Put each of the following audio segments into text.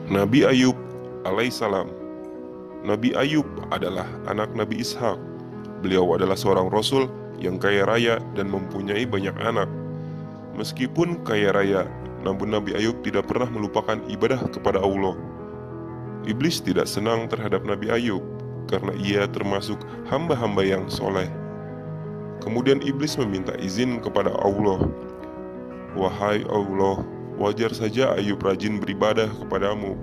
Nabi Ayub alaihissalam. Nabi Ayub adalah anak Nabi Ishak. Beliau adalah seorang rasul yang kaya raya dan mempunyai banyak anak. Meskipun kaya raya, namun Nabi Ayub tidak pernah melupakan ibadah kepada Allah. Iblis tidak senang terhadap Nabi Ayub karena ia termasuk hamba-hamba yang soleh. Kemudian iblis meminta izin kepada Allah. Wahai Allah, wajar saja Ayub rajin beribadah kepadamu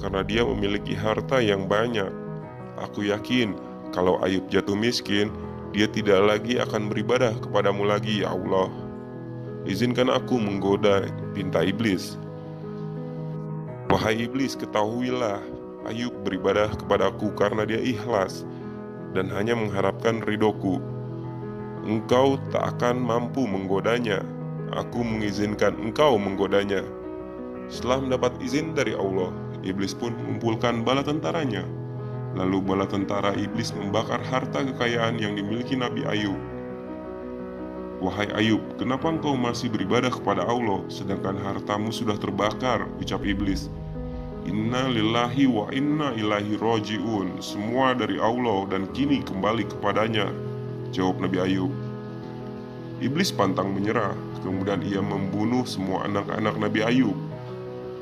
karena dia memiliki harta yang banyak. Aku yakin kalau Ayub jatuh miskin, dia tidak lagi akan beribadah kepadamu lagi, ya Allah. Izinkan aku menggoda, pinta iblis. Wahai iblis, ketahuilah, Ayub beribadah kepadaku karena dia ikhlas dan hanya mengharapkan ridhoku. Engkau tak akan mampu menggodanya. Aku mengizinkan engkau menggodanya. Setelah mendapat izin dari Allah, iblis pun mengumpulkan bala tentaranya. Lalu bala tentara iblis membakar harta kekayaan yang dimiliki Nabi Ayub. Wahai Ayub, kenapa engkau masih beribadah kepada Allah sedangkan hartamu sudah terbakar? Ucap iblis. Inna lillahi wa inna ilaihi roji'un. Semua dari Allah dan kini kembali kepadanya, jawab Nabi Ayub. Iblis pantang menyerah, kemudian ia membunuh semua anak-anak Nabi Ayub.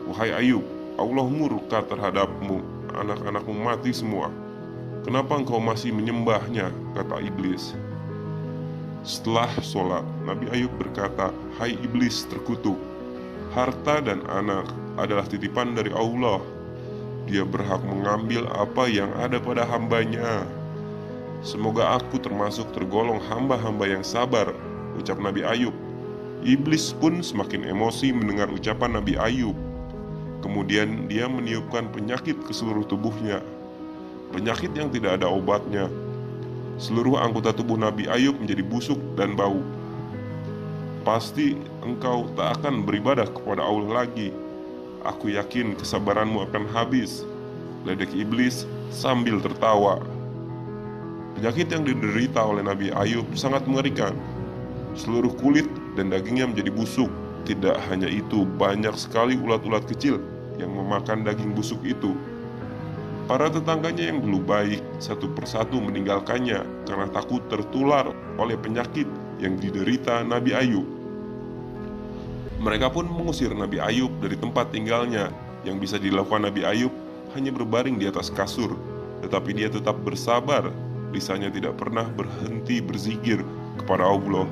Wahai Ayub, Allah murka terhadapmu, anak-anakmu mati semua. Kenapa engkau masih menyembahnya? Kata iblis. Setelah sholat, Nabi Ayub berkata, Hai iblis terkutuk, harta dan anak adalah titipan dari Allah. Dia berhak mengambil apa yang ada pada hambanya. Semoga aku termasuk tergolong hamba-hamba yang sabar, ucap Nabi Ayub. Iblis pun semakin emosi mendengar ucapan Nabi Ayub. Kemudian dia meniupkan penyakit ke seluruh tubuhnya, penyakit yang tidak ada obatnya. Seluruh anggota tubuh Nabi Ayub menjadi busuk dan bau. Pasti engkau tak akan beribadah kepada Allah lagi. Aku yakin kesabaranmu akan habis, ledek iblis sambil tertawa. Penyakit yang diderita oleh Nabi Ayub sangat mengerikan. Seluruh kulit dan dagingnya menjadi busuk. Tidak hanya itu, banyak sekali ulat-ulat kecil yang memakan daging busuk itu. Para tetangganya yang dulu baik satu persatu meninggalkannya karena takut tertular oleh penyakit yang diderita Nabi Ayub. Mereka pun mengusir Nabi Ayub dari tempat tinggalnya. Yang bisa dilakukan Nabi Ayub hanya berbaring di atas kasur, tetapi dia tetap bersabar. Lisannya tidak pernah berhenti berzikir kepada Allah.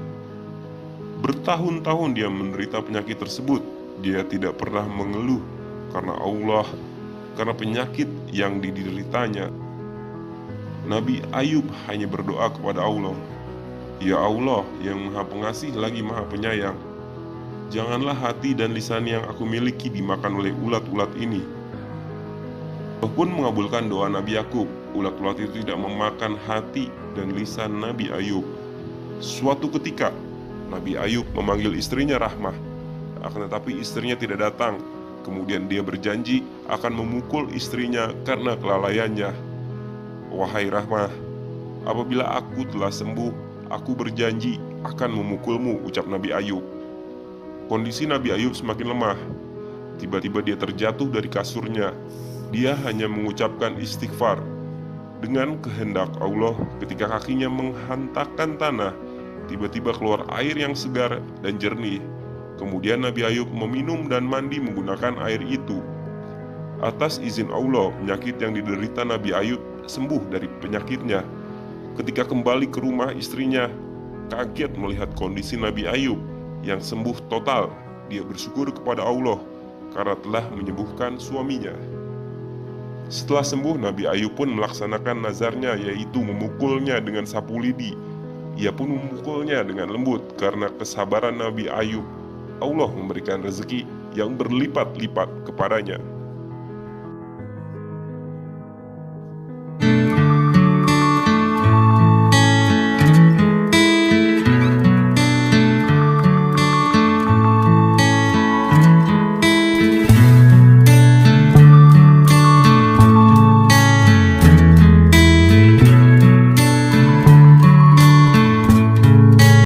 Bertahun-tahun dia menderita penyakit tersebut. Dia tidak pernah mengeluh karena Allah, karena penyakit yang dideritanya. Nabi Ayub hanya berdoa kepada Allah, Ya Allah yang maha pengasih lagi maha penyayang, janganlah hati dan lisan yang aku miliki dimakan oleh ulat-ulat ini. Allah pun mengabulkan doa Nabi Yakub. Ulat-ulat itu tidak memakan hati dan lisan Nabi Ayub. Suatu ketika Nabi Ayub memanggil istrinya Rahmah, akan tetapi istrinya tidak datang. Kemudian dia berjanji akan memukul istrinya karena kelalaiannya. Wahai Rahmah, apabila aku telah sembuh, aku berjanji akan memukulmu, ucap Nabi Ayub. Kondisi Nabi Ayub semakin lemah. Tiba-tiba dia terjatuh dari kasurnya. Dia hanya mengucapkan istighfar. Dengan kehendak Allah, ketika kakinya menghantakkan tanah, tiba-tiba keluar air yang segar dan jernih. Kemudian Nabi Ayub meminum dan mandi menggunakan air itu. Atas izin Allah, penyakit yang diderita Nabi Ayub sembuh dari penyakitnya. Ketika kembali ke rumah istrinya, kaget melihat kondisi Nabi Ayub yang sembuh total. Dia bersyukur kepada Allah karena telah menyembuhkan suaminya. Setelah sembuh, Nabi Ayub pun melaksanakan nazarnya, yaitu memukulnya dengan sapu lidi. Ia pun memukulnya dengan lembut. Karena kesabaran Nabi Ayub, Allah memberikan rezeki yang berlipat-lipat kepadanya.